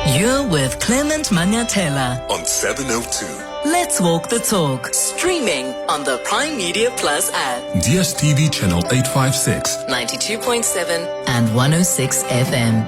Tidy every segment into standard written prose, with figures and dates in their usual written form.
You're with Clement Manyathela on 702. Let's walk the talk. Streaming on the Prime Media Plus app. DSTV channel 856. 92.7 and 106 FM.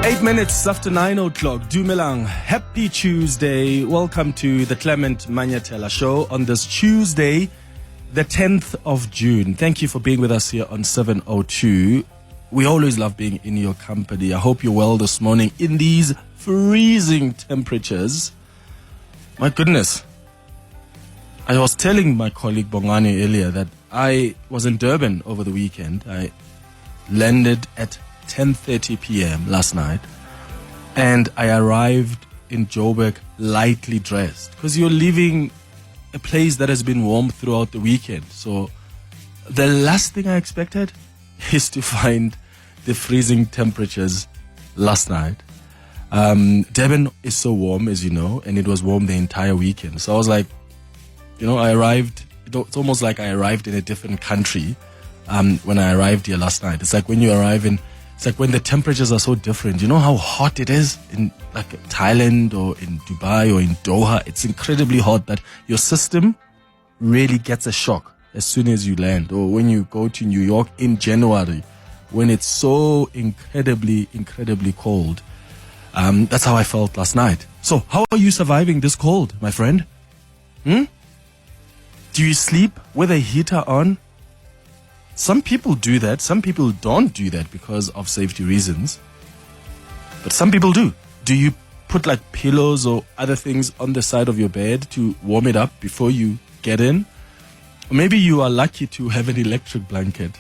8 minutes after 9 o'clock. Dumelang. Happy Tuesday. Welcome to the Clement Manyathela Show on this Tuesday, the 10th of June. Thank you for being with us here on 702. We always love being in your company. I hope you're well this morning in these freezing temperatures. My goodness. I was telling my colleague Bongani earlier that I was in Durban over the weekend. I landed at 10:30 p.m. last night, and I arrived in Joburg lightly dressed because you're leaving a place that has been warm throughout the weekend. So the last thing I expected is to find the freezing temperatures last night. Durban is so warm, as you know, and it was warm the entire weekend. So I was like, I arrived, it's almost like I arrived in a different country when I arrived here last night. It's like when you arrive in It's like when the temperatures are so different. You know how hot it is in like Thailand or in Dubai or in Doha? It's incredibly hot that your system really gets a shock as soon as you land. Or when you go to New York in January, when it's so incredibly cold. That's how I felt last night. So how are you surviving this cold, my friend? Do you sleep with a heater on? Some people do that. Some people don't do that because of safety reasons. But some people do. Do you put like pillows or other things on the side of your bed to warm it up before you get in? Or maybe you are lucky to have an electric blanket.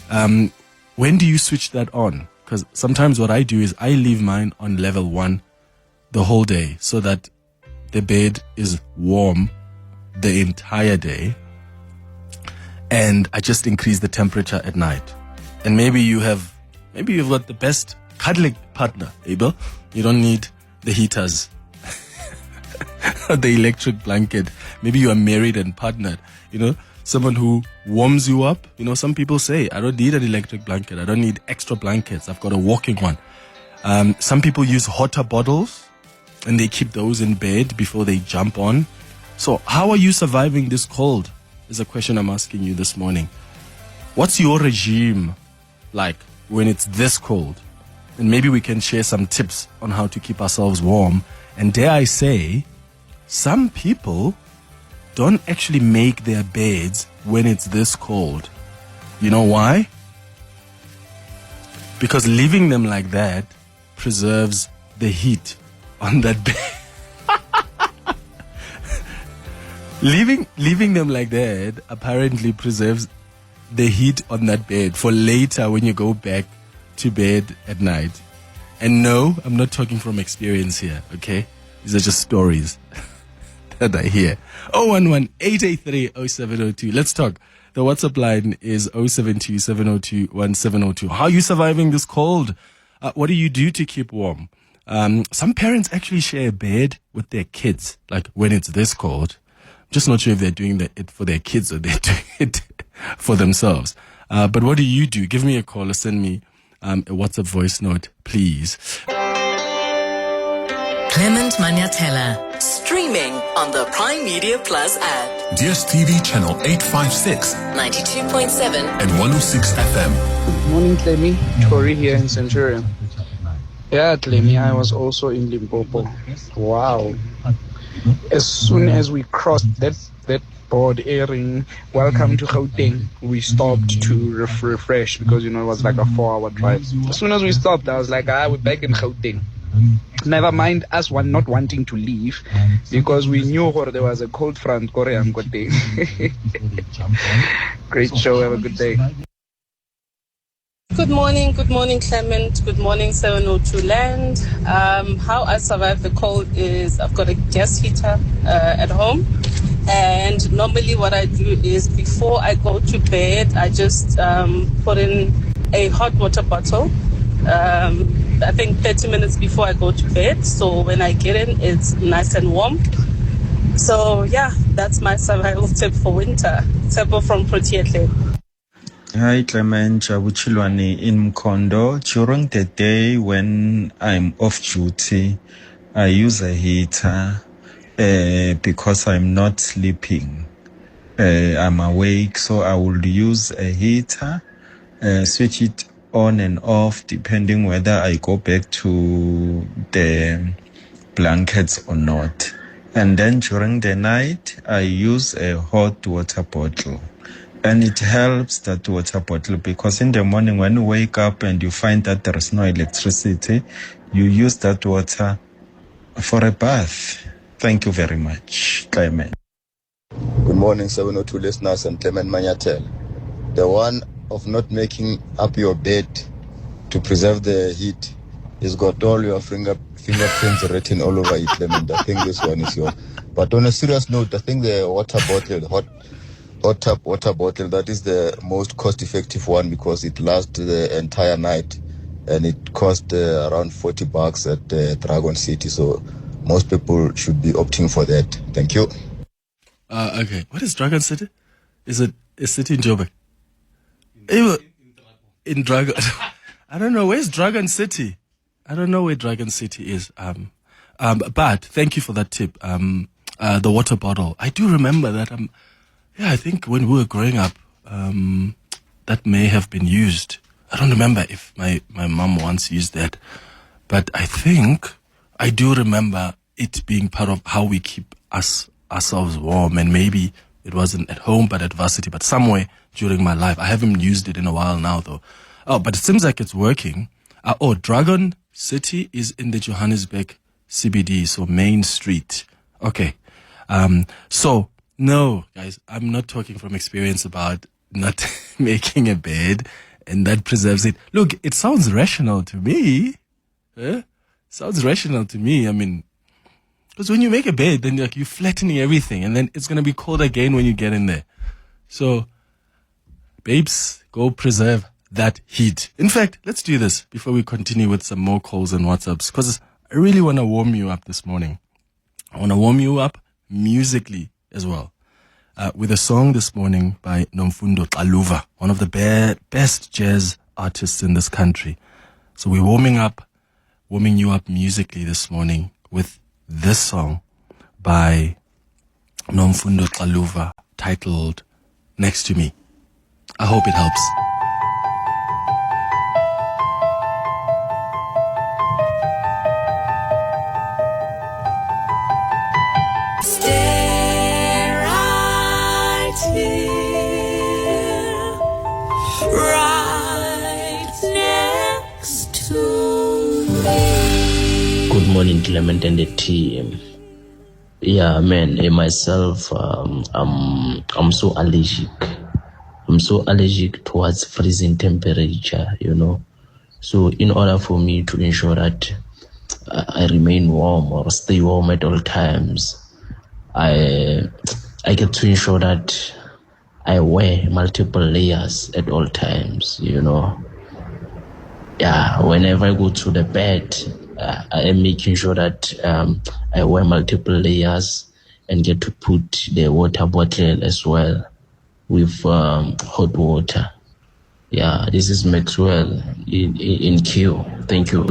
When do you switch that on? Because sometimes what I do is I leave mine on level 1 the whole day so that the bed is warm the entire day. And I just increase the temperature at night. And maybe you've got the best cuddling partner, Abel. You don't need the heaters, the electric blanket. Maybe you are married and partnered, someone who warms you up. Some people say, I don't need an electric blanket. I don't need extra blankets. I've got a walking one. Some people use hotter bottles and they keep those in bed before they jump on. So how are you surviving this cold? Is a question I'm asking you this morning. What's your regime like when it's this cold? And maybe we can share some tips on how to keep ourselves warm. And dare I say, some people don't actually make their beds when it's this cold. You know why? Because leaving them like that preserves the heat on that bed. Leaving them like that apparently preserves the heat on that bed for later when you go back to bed at night. And no, I'm not talking from experience here, okay? These are just stories that I hear. 011-883-0702. Let's talk. The WhatsApp line is 072-702-1702. How are you surviving this cold? What do you do to keep warm? Some parents actually share a bed with their kids, like when it's this cold. Just not sure if they're doing it for their kids or they're doing it for themselves. But what do you do? Give me a call or send me a WhatsApp voice note, please. Clement Manyathela, streaming on the Prime Media Plus app. DSTV channel 856. 92.7 and 106 FM. Good morning, Clemmy. Tori here in Centurion. Yeah, Clemmy, I was also in Limpopo. Wow. As soon as we crossed that board airing, welcome to Gauteng, we stopped to refresh because, it was like a 4-hour drive. As soon as we stopped, I was like, we're back in Gauteng. Never mind us not wanting to leave because we knew there was a cold front. Great show. Have a good day. Good morning, Clement. Good morning, 702 Land. How I survive the cold is I've got a gas heater at home. And normally what I do is before I go to bed, I just put in a hot water bottle. I think 30 minutes before I go to bed. So when I get in, it's nice and warm. So yeah, that's my survival tip for winter. Tebo from Proteatle. Hi, Clement Chabuchilwani in Mkondo. During the day when I'm off duty, I use a heater because I'm not sleeping. I'm awake, so I will use a heater, switch it on and off depending whether I go back to the blankets or not. And then during the night, I use a hot water bottle. And it helps, that water bottle, because in the morning when you wake up and you find that there is no electricity, you use that water for a bath. Thank you very much, Clement. Good morning, 702 listeners and Clement Manyathela. The one of not making up your bed to preserve the heat is got all your fingerprints written all over it, Clement. I think this one is yours. But on a serious note, I think the water bottle, hot tap water bottle, that is the most cost-effective one because it lasts the entire night, and it cost around $40 at Dragon City. So most people should be opting for that. Thank you. Okay. What is Dragon City? Is it a city in Joburg? In Dragon. I don't know. Where's Dragon City? I don't know where Dragon City is. But thank you for that tip. The water bottle. I do remember that. Yeah, I think when we were growing up, that may have been used. I don't remember if my mom once used that, but I think I do remember it being part of how we keep ourselves warm. And maybe it wasn't at home, but at varsity, but somewhere during my life. I haven't used it in a while now, though. Oh, but it seems like it's working. Dragon City is in the Johannesburg CBD, so Main Street. Okay. So no, guys, I'm not talking from experience about not making a bed and that preserves it. Look, it sounds rational to me. Sounds rational to me. I mean, because when you make a bed, then you're flattening everything and then it's going to be cold again when you get in there. So, babes, go preserve that heat. In fact, let's do this before we continue with some more calls and WhatsApps, because I really want to warm you up this morning. I want to warm you up musically as well, with a song this morning by Nomfundo Xaluva, one of the best jazz artists in this country. So we're warming you up musically this morning with this song by Nomfundo Xaluva titled Next to Me. I hope it helps. Good morning, Clement and the team. Yeah, man, myself, I'm so allergic. I'm so allergic towards freezing temperature, So in order for me to ensure that I remain warm or stay warm at all times, I get to ensure that I wear multiple layers at all times, Yeah, whenever I go to the bed, I am making sure that I wear multiple layers and get to put the water bottle as well with hot water. Yeah, this is Maxwell in Q. Thank you.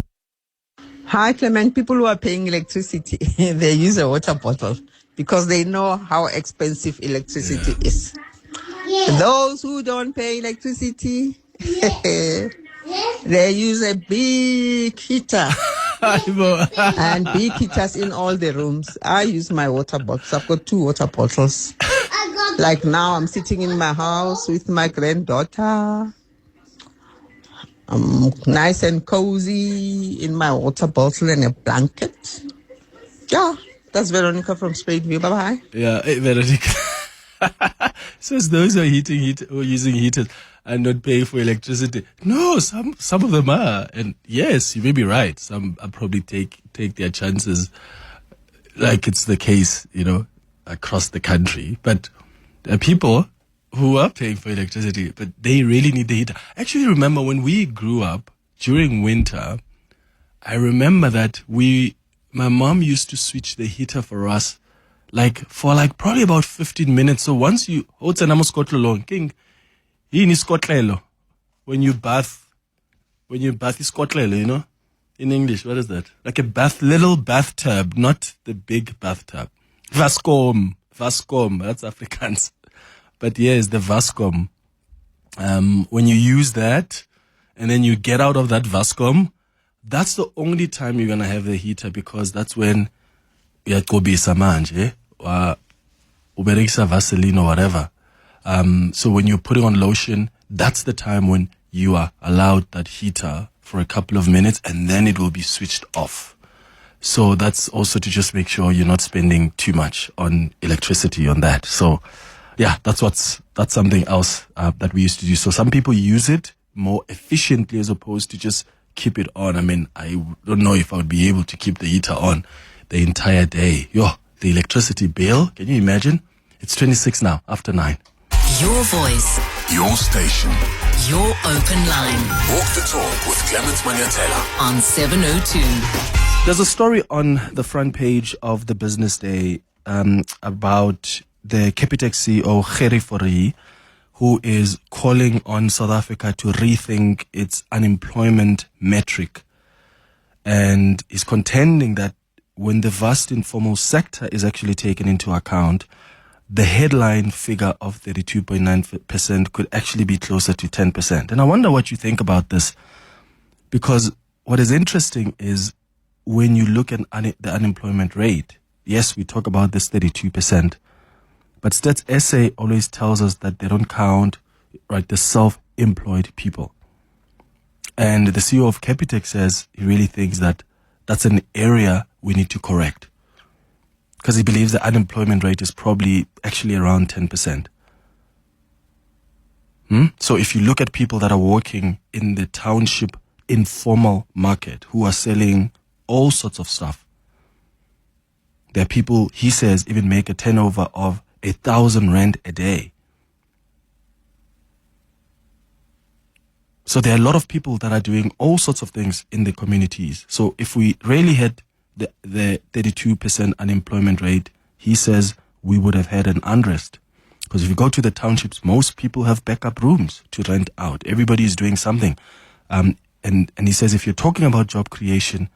Hi, Clement. People who are paying electricity, they use a water bottle because they know how expensive electricity is. Those who don't pay electricity, they use a big heater. And big heaters in all the rooms. I use my water bottles. I've got 2 water bottles. Like now, I'm sitting in my house with my granddaughter. I'm nice and cozy in my water bottle and a blanket. Yeah, that's Veronica from Spadeview. Bye-bye. Yeah, hey, Veronica. Says those are using heaters. not paying for electricity. No, some of them are. And yes, you may be right. Some are probably take their chances like it's the case, across the country. But there are people who are paying for electricity, but they really need the heater. Actually, remember when we grew up during winter, I remember that my mom used to switch the heater for us for probably about 15 minutes. So once you, when you bath, is kotlelo, in English, what is that? Like a little bathtub, not the big bathtub. Vaskom, that's Afrikaans. But yes, the Vaskom. When you use that and then you get out of that Vaskom, that's the only time you're going to have the heater, because that's when you have to be samanje or uberekisa Vaseline or whatever. So when you're putting on lotion, that's the time when you are allowed that heater for a couple of minutes, and then it will be switched off. So that's also to just make sure you're not spending too much on electricity on that. So yeah, that's something else that we used to do. So some people use it more efficiently as opposed to just keep it on. I mean, I don't know if I would be able to keep the heater on the entire day. The electricity bill, can you imagine? It's 26 now, after 9. Your voice. Your station. Your open line. Walk the talk with Clement Manyathela. On 702. There's a story on the front page of the Business Day about the Capitec CEO, Gerrie Fourie, who is calling on South Africa to rethink its unemployment metric. And is contending that when the vast informal sector is actually taken into account, the headline figure of 32.9% could actually be closer to 10%. And I wonder what you think about this, because what is interesting is when you look at the unemployment rate, yes, we talk about this 32%, but Stats SA always tells us that they don't count, right, the self-employed people. And the CEO of Capitec says he really thinks that that's an area we need to correct, because he believes the unemployment rate is probably actually around 10%. So if you look at people that are working in the township informal market who are selling all sorts of stuff, there are people, he says, even make a turnover of 1,000 rand a day. So there are a lot of people that are doing all sorts of things in the communities. So if we really had the 32% unemployment rate, he says we would have had an unrest. Because if you go to the townships, most people have backup rooms to rent out. Everybody is doing something. And he says if you're talking about job creation,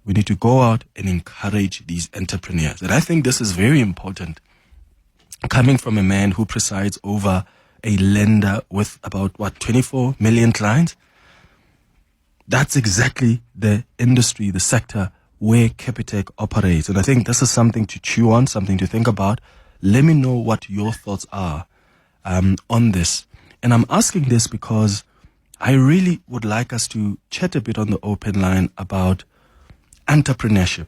we need to go out and encourage these entrepreneurs. And I think this is very important. Coming from a man who presides over a lender with about, 24 million clients? That's exactly the industry, the sector where Capitec operates. And I think this is something to chew on, something to think about. Let me know what your thoughts are on this. And I'm asking this because I really would like us to chat a bit on the open line about entrepreneurship,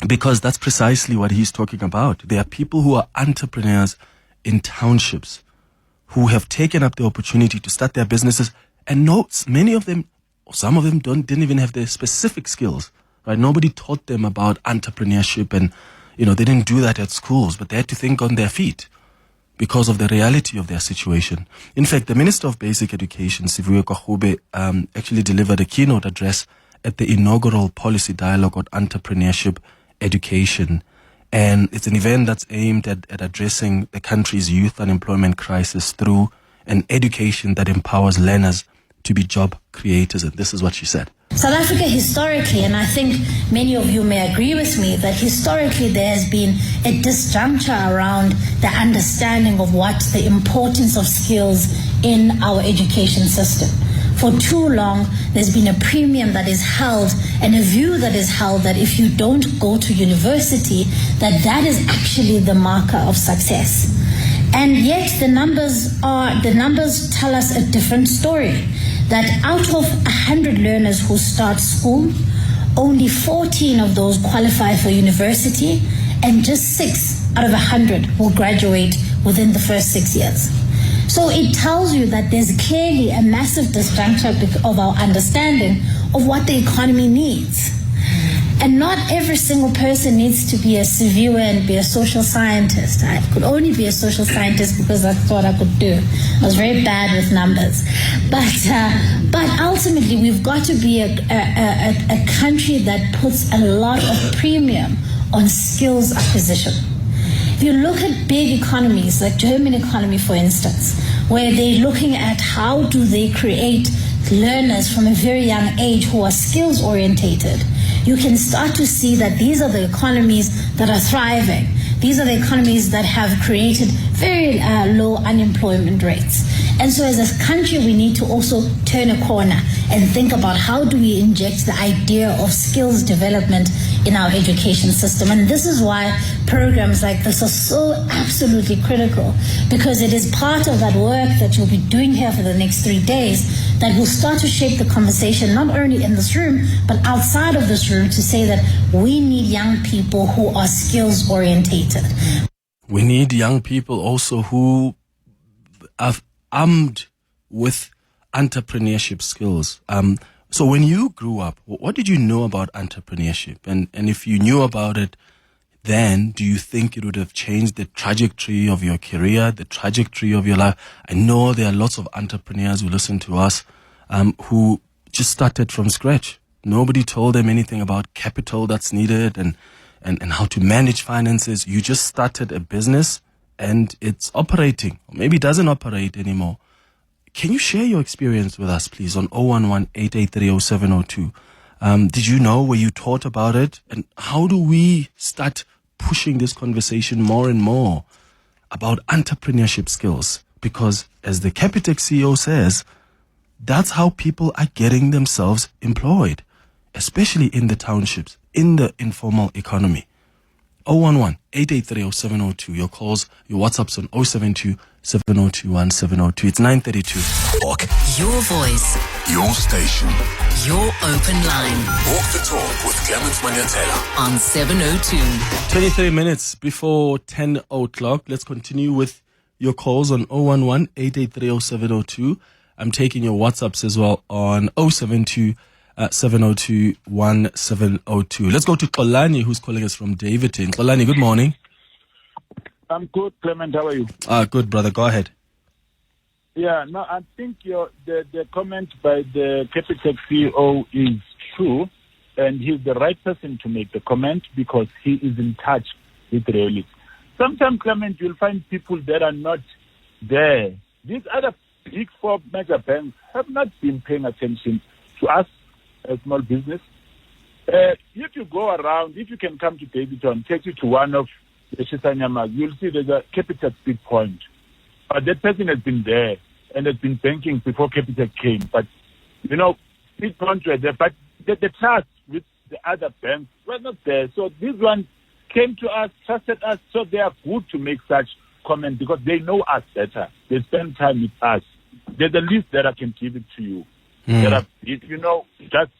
because that's precisely what he's talking about. There are people who are entrepreneurs in townships who have taken up the opportunity to start their businesses, and many of them, or some of them didn't even have the specific skills, right? Nobody taught them about entrepreneurship, and they didn't do that at schools, but they had to think on their feet because of the reality of their situation. In fact, the Minister of Basic Education, Sivuyo Kwagube, actually delivered a keynote address at the inaugural policy dialogue on entrepreneurship education. And it's an event that's aimed at addressing the country's youth unemployment crisis through an education that empowers learners to be job creators. And this is what she said. South Africa historically, and I think many of you may agree with me, that historically there has been a disjuncture around the understanding of what the importance of skills in our education system. For too long, there's been a premium that is held and a view that is held that if you don't go to university, that is actually the marker of success. And yet the numbers tell us a different story. That out of 100 learners who start school, only 14 of those qualify for university, and just 6 out of 100 will graduate within the first 6 years. So it tells you that there's clearly a massive disjuncture of our understanding of what the economy needs. And not every single person needs to be a civil and be a social scientist. I could only be a social scientist because that's what I could do. I was very bad with numbers. But ultimately, we've got to be a country that puts a lot of premium on skills acquisition. If you look at big economies, like German economy, for instance, where they're looking at how do they create learners from a very young age who are skills orientated, you can start to see that these are the economies that are thriving. These are the economies that have created very low unemployment rates. And so as a country, we need to also turn a corner and think about how do we inject the idea of skills development in our education system. And this is why programs like this are so absolutely critical, because it is part of that work that you'll be doing here for the next 3 days that will start to shape the conversation, not only in this room, but outside of this room, to say that we need young people who are skills orientated. We need young people also who are armed with entrepreneurship skills. So when you grew up, what did you know about entrepreneurship? And if you knew about it then, do you think it would have changed the trajectory of your career, the trajectory of your life? I know there are lots of entrepreneurs who listen to us who just started from scratch. Nobody told them anything about capital that's needed and how to manage finances. You just started a business and it's operating, or maybe it doesn't operate anymore. Can you share your experience with us, please, on 011-883-0702? Did you know, were you taught about it? And how do we start pushing this conversation more and more about entrepreneurship skills? Because as the Capitec CEO says, that's how people are getting themselves employed, especially in the townships, in the informal economy. 011-883-0702. Your calls, your WhatsApps on 072-702-1702. It's 9:32. Talk, Your voice, your station. your open line Walk the talk with Clement Manyathela. on 702. 23 minutes before 10 o'clock. Let's continue with your calls on 011-883-0702. I'm taking your WhatsApps as well on 072-702-1702. Let's go to Xolani, who's calling us from Davidton. Xolani, good morning. I'm good, Clement. How are you? Good, brother. Go ahead. Yeah, no, I think the comment by the Capitec CEO is true, and he's the right person to make the comment because he is in touch with realities. Sometimes, Clement, you'll find people that are not there. These other big four mega banks have not been paying attention to us as small business. If you go around, if you can come to Davidton, take you to one of the Shisanyamas, you'll see there's a Capitec Speed Point. But that person has been there and has been banking before Capitec came. But, Speed Point were there. But the trust with the other banks were not there. So these ones came to us, trusted us, so they are good to make such comments because they know us better. They spend time with us. There's a list that I can give it to you. There are, just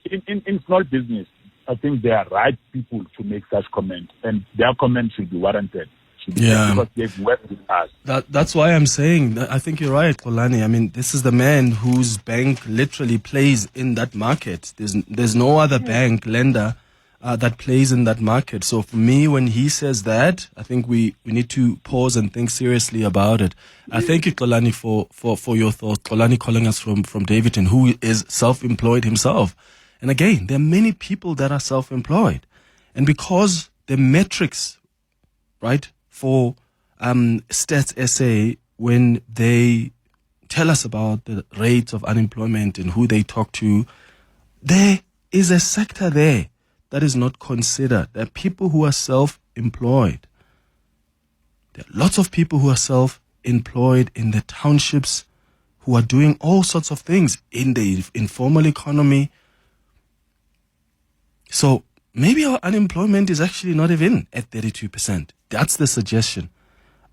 in small business, I think they are right people to make such comments, and their comments should be warranted. Because they've worked with us. That's why I'm saying, I think you're right, Xolani. I mean, this is the man whose bank literally plays in that market. There's no other bank, lender, that plays in that market. So for me, when he says that, I think we need to pause and think seriously about it. I thank you, Xolani, for your thoughts. Xolani calling us from Davidton, who is self-employed himself. And again, there are many people that are self-employed. And because the metrics, right, for Stats SA, when they tell us about the rates of unemployment and who they talk to, there is a sector there that is not considered. There are people who are self-employed. There are lots of people who are self-employed in the townships who are doing all sorts of things in the informal economy. So maybe our unemployment is actually not even at 32%. That's the suggestion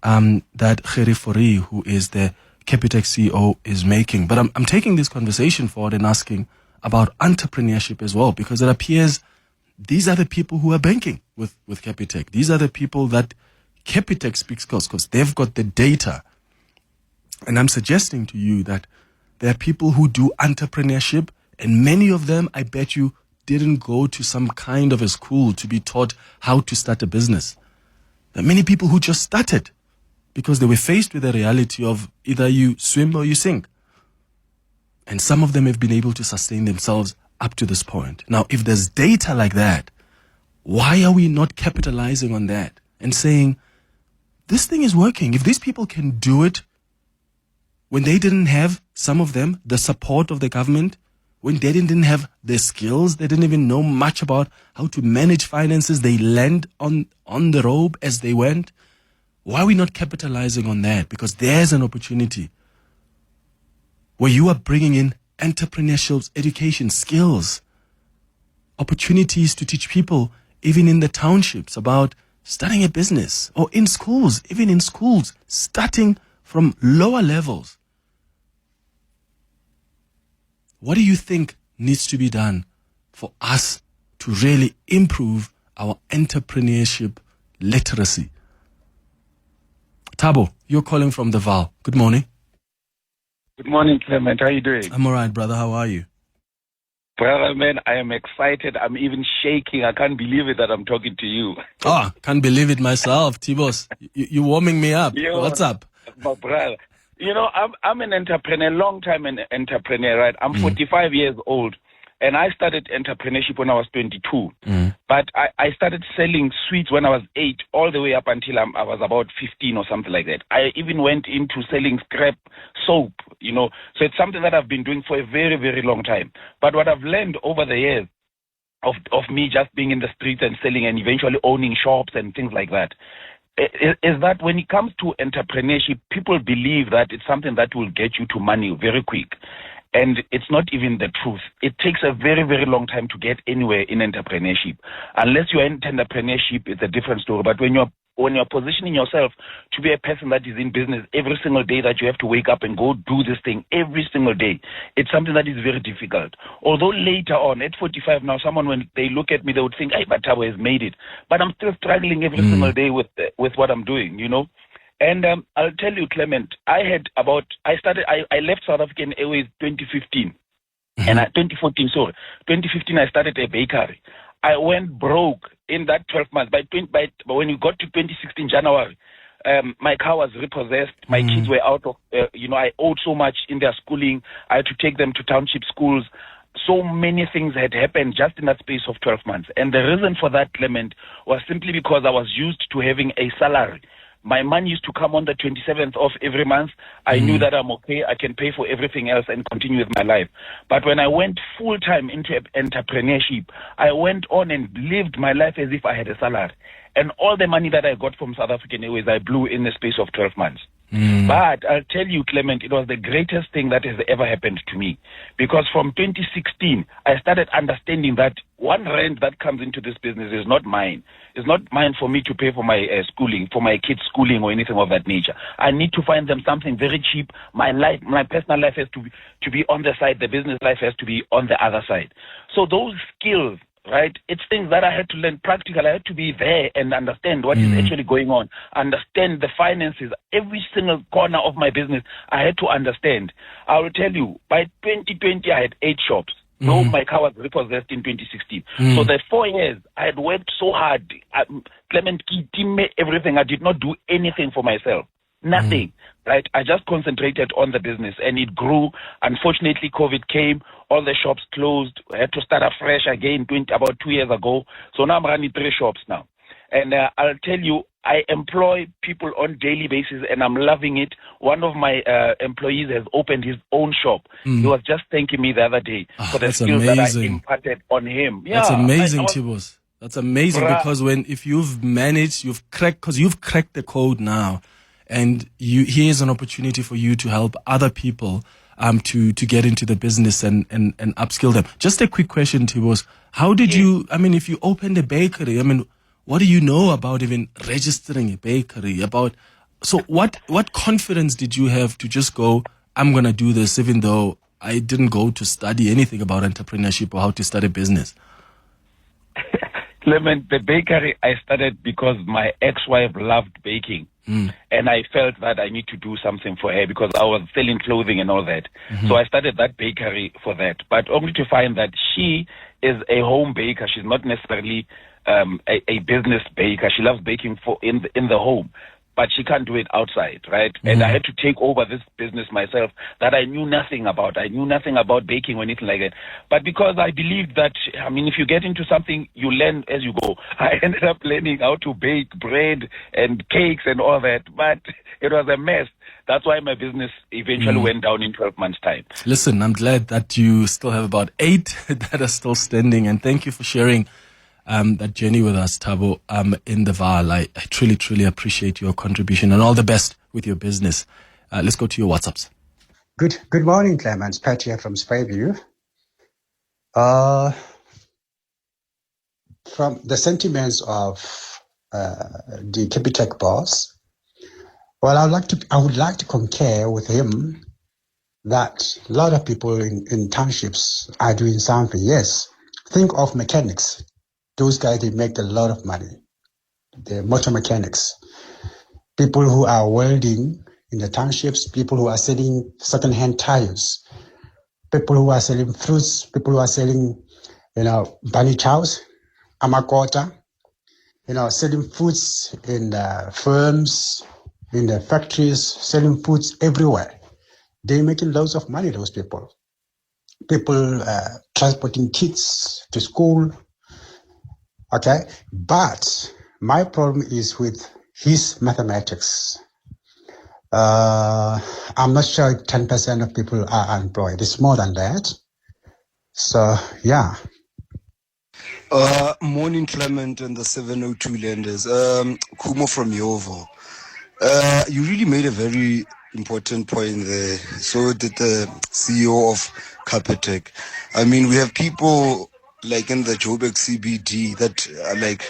that Gerrie Fourie, who is the Capitec CEO, is making. But I'm taking this conversation forward and asking about entrepreneurship as well, because it appears these are the people who are banking with Capitec. These are the people that Capitec speaks because they've got the data And I'm suggesting to you that there are people who do entrepreneurship, and many of them, I bet you, didn't go to some kind of a school to be taught how to start a business. There are many people who just started because they were faced with the reality of either you swim or you sink. And some of them have been able to sustain themselves up to this point. Now, if there's data like that, why are we not capitalizing on that and saying, this thing is working? If these people can do it when they didn't have, some of them, the support of the government, when they didn't have the skills, they didn't even know much about how to manage finances, they learned on the rope as they went. Why are we not capitalizing on that? Because there's an opportunity where you are bringing in entrepreneurship, education, skills, opportunities to teach people, even in the townships, about starting a business, or in schools, even in schools, starting from lower levels. What do you think needs to be done for us to really improve our entrepreneurship literacy? Tabo, you're calling from the Val. Good morning. Good morning, Clement. How are you doing? I'm all right, brother. How are you? Brother, man, I am excited. I'm even shaking. I can't believe it that I'm talking to you. Can't believe it myself, Tibos. You're warming me up. Yo, what's up? My brother. You know, I'm an entrepreneur, long-time entrepreneur, right? I'm 45 years old, and I started entrepreneurship when I was 22. But I started selling sweets when I was 8, all the way up until I was about 15 or something like that. I even went into selling scrap soap, you know. So it's something that I've been doing for a very, very long time. But what I've learned over the years of me just being in the streets and selling and eventually owning shops and things like that, is that when it comes to entrepreneurship, people believe that it's something that will get you to money very quick. And it's not even the truth. It takes a very, very long time to get anywhere in entrepreneurship. Unless you're in entrepreneurship, it's a different story. But when you're positioning yourself to be a person that is in business every single day, that you have to wake up and go do this thing every single day, it's something that is very difficult. Although later on, at 45 now, someone, when they look at me, they would think, hey, but Tabo has made it. But I'm still struggling every single day with what I'm doing, you know. And I'll tell you, Clement, I left South African Airways 2015. 2014, sorry. 2015, I started a bakery. I went broke in that 12 months. But when we got to 2016 January, my car was repossessed. My kids were out of, I owed so much in their schooling. I had to take them to township schools. So many things had happened just in that space of 12 months. And the reason for that, Clement, was simply because I was used to having a salary. My money used to come on the 27th of every month. I knew that I'm okay. I can pay for everything else and continue with my life. But when I went full-time into entrepreneurship, I went on and lived my life as if I had a salary. And all the money that I got from South African Airways, I blew in the space of 12 months. But I'll tell you, Clement, it was the greatest thing that has ever happened to me. Because from 2016, I started understanding that one rent that comes into this business is not mine. It's not mine for me to pay for my schooling, for my kids' schooling or anything of that nature. I need to find them something very cheap. My personal life has to be on the side. The business life has to be on the other side. So those skills, right? It's things that I had to learn practical. I had to be there and understand what is actually going on, understand the finances, every single corner of my business. I had to understand. I will tell you, by 2020, I had 8 shops. No, my car was repossessed in 2016. So the 4 years, I had worked so hard. Clement, everything. I did not do anything for myself. Nothing, right? I just concentrated on the business, and it grew. Unfortunately, COVID came. All the shops closed. I had to start afresh again about 2 years ago. So now I'm running 3 shops now. And I'll tell you, I employ people on daily basis, and I'm loving it. One of my employees has opened his own shop. He was just thanking me the other day for the skills that I imparted on him. Yeah, that's amazing, Tibos. That's amazing, because if you've managed, you've cracked the code now. And here's an opportunity for you to help other people to get into the business and upskill them. Just a quick question, Tibos. How did you, if you opened a bakery, what do you know about even registering a bakery? So what confidence did you have to just go, I'm going to do this, even though I didn't go to study anything about entrepreneurship or how to start a business? Clement, the bakery I started because my ex-wife loved baking. And I felt that I need to do something for her because I was selling clothing and all that. So I started that bakery for that, but only to find that she is a home baker. She's not necessarily a business baker. She loves baking in the home, but she can't do it outside, right? And I had to take over this business myself that I knew nothing about. I knew nothing about baking or anything like that. But because I believed that, I mean, if you get into something, you learn as you go. I ended up learning how to bake bread and cakes and all that, but it was a mess. That's why my business eventually went down in 12 months' time. Listen, I'm glad that you still have about 8 that are still standing, and thank you for sharing that journey with us, Thabo, in the Val. I truly, truly appreciate your contribution, and all the best with your business. Let's go to your WhatsApps. Good morning, Clement. Pat here from Spyview. From the sentiments of the Capitec boss, well, I would like to concur with him that a lot of people in townships are doing something. Yes, think of mechanics. Those guys, they make a lot of money. The motor mechanics. People who are welding in the townships, people who are selling second-hand tires, people who are selling fruits, people who are selling, bunny chows, amakota, selling foods in the firms, in the factories, selling foods everywhere. They're making loads of money, those people. People transporting kids to school. Okay, but my problem is with his mathematics. I'm not sure 10% of people are unemployed. It's more than that. So, yeah. Morning, Clement and the 702 lenders. Kumo from Yovo. You really made a very important point there. So did the CEO of Capitec. I mean, we have people like in the Joburg CBD that are like,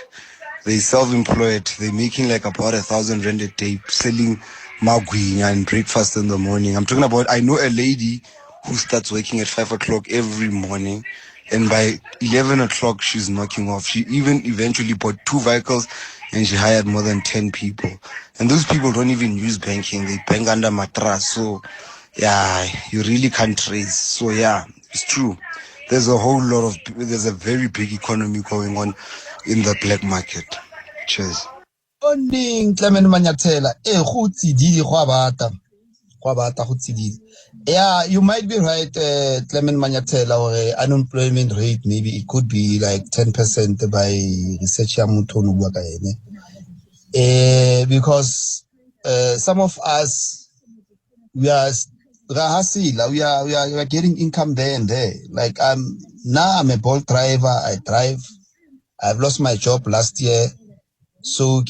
they self-employed. They're making like about 1,000 rand a day selling magwinya and breakfast in the morning. I'm talking about, I know a lady who starts working at 5 o'clock every morning, and by 11 o'clock she's knocking off. She even eventually bought 2 vehicles and she hired more than 10 people. And those people don't even use banking. They bank under mattress. So yeah, you really can't trace. So yeah, it's true. There's a very big economy going on in the black market. Cheers. Morning, Clement Manyathela. Go tsididi go bata. Go tsididi. Yeah, you might be right, Clement Manyathela, or unemployment rate, maybe it could be like 10% by research. Because some of us, we are getting income there and there. Like now I'm a Bolt driver. I drive. I've lost my job last year. So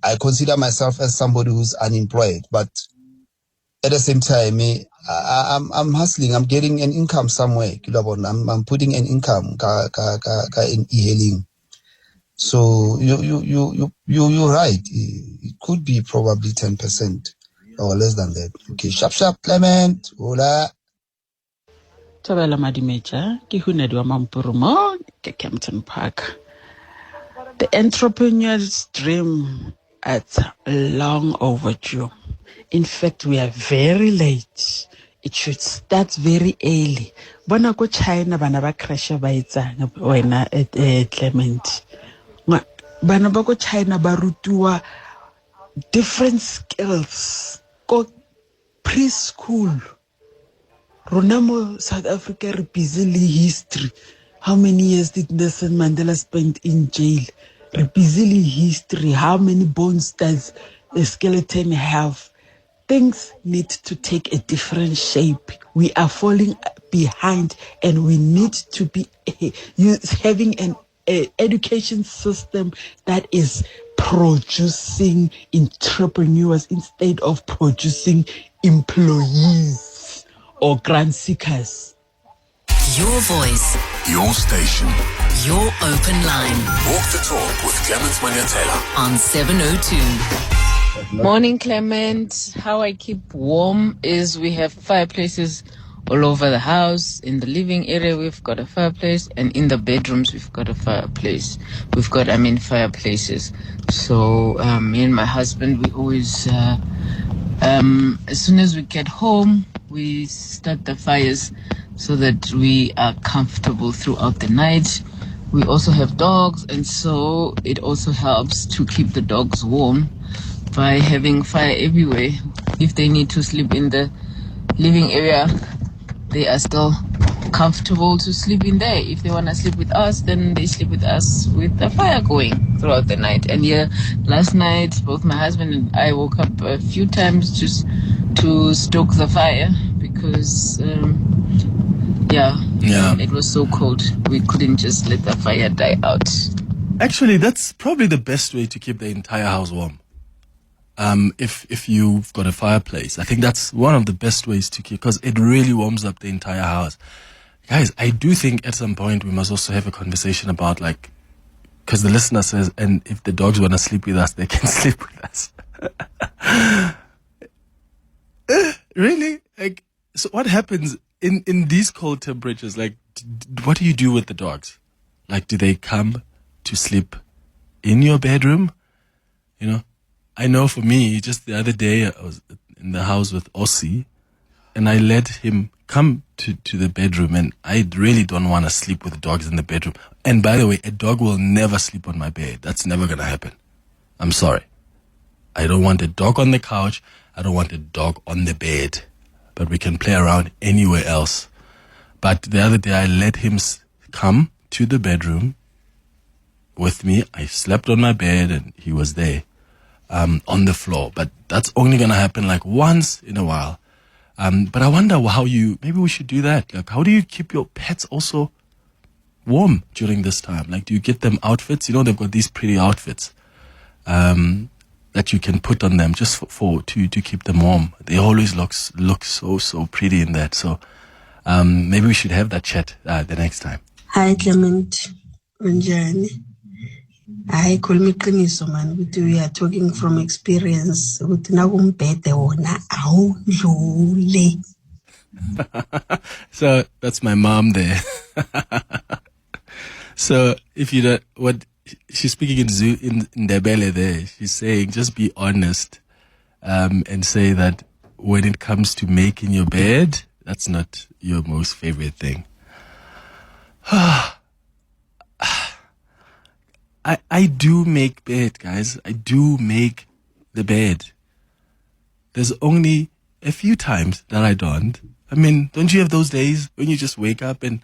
I consider myself as somebody who's unemployed, but at the same time, I'm hustling. I'm getting an income somewhere. I'm putting an income in e-hailing. So you're right. It could be probably 10% or less than that. Okay, sharp, Clement. Hola. Tabela Madimeja, Kihunedwa Mampurumo, Kempton Park. The entrepreneur's dream is long overdue. In fact, we are very late. It should start very early. Bona go China, bana ba crash ba etsang wena Clement. Bana ba go China ba rutuwa different skills. Go preschool. Ronamo South Africa busily history. How many years did Nelson Mandela spend in jail? Busily history. How many bones does a skeleton have? Things need to take a different shape. We are falling behind, and we need to be having an education system that is producing entrepreneurs instead of producing employees or grant seekers. Your voice. Your station. Your open line. Walk the talk with Clement Manyathela on 702. Morning, Clement. How I keep warm is we have fireplaces all over the house. In the living area, we've got a fireplace, and in the bedrooms, we've got a fireplace. Fireplaces. So me and my husband, we always, as soon as we get home, we start the fires so that we are comfortable throughout the night. We also have dogs, and so it also helps to keep the dogs warm by having fire everywhere. If they need to sleep in the living area, they are still comfortable to sleep in there. If they want to sleep with us, then they sleep with us with the fire going throughout the night. And yeah, last night, both my husband and I woke up a few times just to stoke the fire because, it was so cold. We couldn't just let the fire die out. Actually, that's probably the best way to keep the entire house warm. If you've got a fireplace, I think that's one of the best ways to keep, because it really warms up the entire house. Guys, I do think at some point we must also have a conversation about, like, because the listener says, and if the dogs want to sleep with us, they can sleep with us. Really? Like, so what happens in these cold temperatures? Like, what do you do with the dogs? Like, do they come to sleep in your bedroom? You know, I know for me, just the other day, I was in the house with Ossie, and I let him come to the bedroom, and I really don't want to sleep with the dogs in the bedroom. And by the way, a dog will never sleep on my bed. That's never going to happen. I'm sorry. I don't want a dog on the couch. I don't want a dog on the bed. But we can play around anywhere else. But the other day, I let him come to the bedroom with me. I slept on my bed, and he was there. On the floor, but that's only gonna happen like once in a while. But I wonder how maybe we should do that. Like, how do you keep your pets also warm during this time? Like, do you get them outfits? You know, they've got these pretty outfits, that you can put on them just to keep them warm. They always look so pretty in that. So, maybe we should have that chat, the next time. Hi, Clement. Unjani? I call me Kaniso, man. We are talking from experience. So that's my mom there. So if you don't, what she's speaking in Ndebele there, she's saying just be honest, and say that when it comes to making your bed, that's not your most favorite thing. I do make bed, guys. I do make the bed. There's only a few times that I don't. I mean, don't you have those days when you just wake up and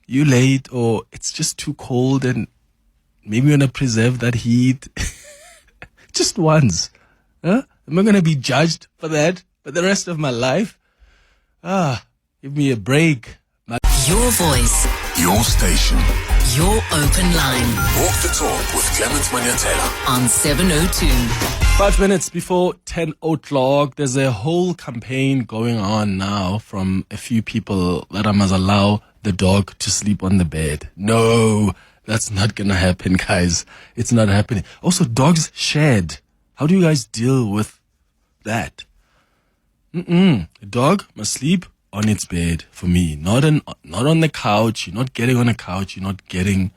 you're late, or it's just too cold and maybe you want to preserve that heat? Just once. Huh? Am I going to be judged for that for the rest of my life? Give me a break. Your voice. Your station. Your open line. Walk the talk with Clement Manyathela on 702. 5 minutes before 10 o'clock, there's a whole campaign going on now from a few people that I must allow the dog to sleep on the bed. No, that's not going to happen, guys. It's not happening. Also, dogs shed. How do you guys deal with that? A dog must sleep on its bed for me, not on the couch. You're not getting on a couch. You're not getting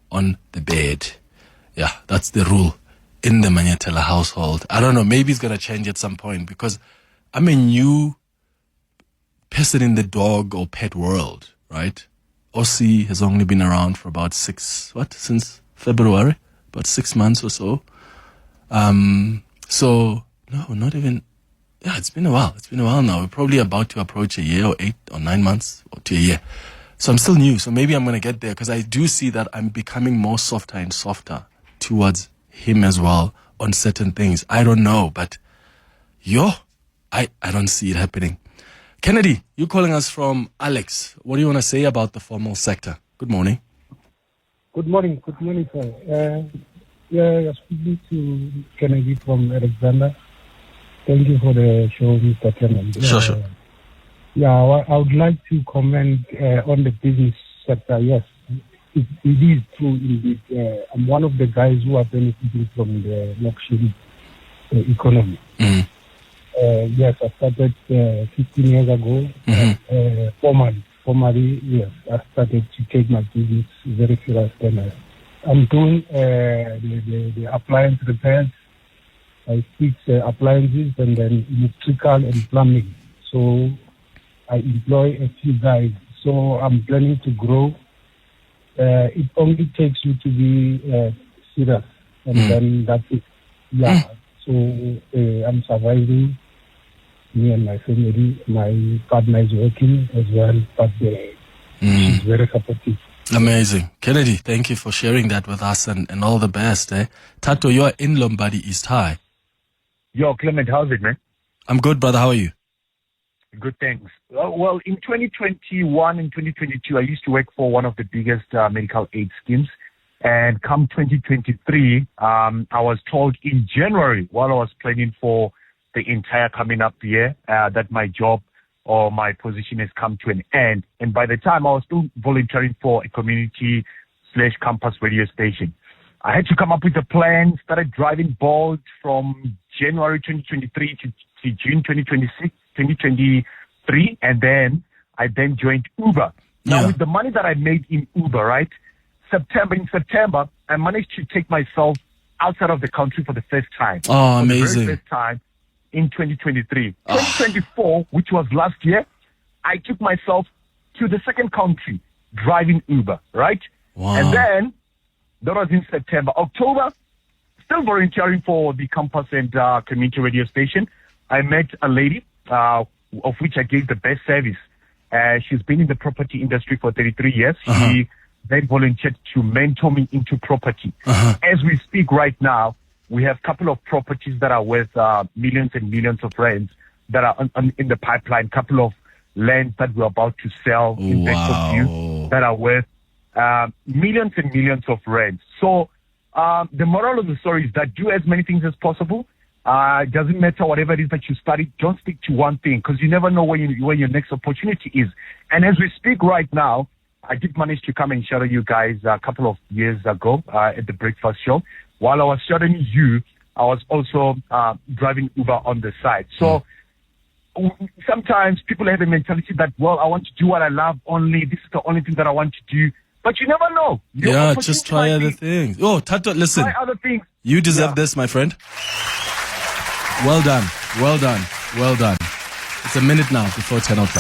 on the bed. Yeah, that's the rule in the Manyathela household. I don't know. Maybe it's gonna change at some point because I'm a new person in the dog or pet world, right? Ossie has only been around for about since February, about 6 months or so. So no, not even. Yeah, it's been a while. It's been a while now. We're probably about to approach a year or 8 or 9 months or to a year. So I'm still new. So maybe I'm going to get there because I do see that I'm becoming more softer and softer towards him as well on certain things. I don't know, but I don't see it happening. Kennedy, you're calling us from Alex. What do you want to say about the formal sector? Good morning. Good morning. Good morning, sir. You're speaking to Kennedy from Alexander. Thank you for the show, Mr. Clement. Sure. Yeah, I would like to comment on the business sector. Yes, it is true indeed. I'm one of the guys who are benefiting from the auction economy. Yes, I started 15 years ago. Formally, yes, I started to take my business very serious. Then I'm doing the appliance repairs. I fix appliances and then electrical and plumbing. So I employ a few guys. So I'm planning to grow. It only takes you to be serious, and then that's it. Yeah. So I'm surviving. Me and my family. My partner is working as well, but she's very supportive. Amazing. Kennedy, thank you for sharing that with us and all the best. Tato, you're in Lombardi East High. Yo, Clement, how's it, man? I'm good, brother. How are you? Good, thanks. Well, in 2021 and 2022, I used to work for one of the biggest medical aid schemes. And come 2023, I was told in January, while I was planning for the entire coming up year, that my job or my position has come to an end. And by the time I was still volunteering for a community/campus radio station, I had to come up with a plan, started driving Bolt from January 2023 to June 2023, and then I joined Uber. Now, with the money that I made in Uber, right, in September, I managed to take myself outside of the country for the first time. Oh, amazing. For the very first time in 2023. 2024, which was last year, I took myself to the second country driving Uber, right? Wow. And then, that was in September. October, still volunteering for the campus and community radio station. I met a lady, of which I gave the best service. She's been in the property industry for 33 years. She then volunteered to mentor me into property. As we speak right now, we have a couple of properties that are worth millions and millions of rands that are in the pipeline, couple of lands that we're about to sell in Bedfordview that are worth millions and millions of rands. So the moral of the story is that do as many things as possible. It doesn't matter whatever it is that you study, don't stick to one thing because you never know where your next opportunity is. And as we speak right now, I did manage to come and shadow you guys a couple of years ago at the breakfast show. While I was shadowing you, I was also driving Uber on the side. So sometimes people have a mentality that, well, I want to do what I love only. This is the only thing that I want to do. But you never know. Just try other things. Oh, Tato, listen. Try other things. You deserve this, my friend. Well done. Well done. Well done. It's a minute now before 10 o'clock.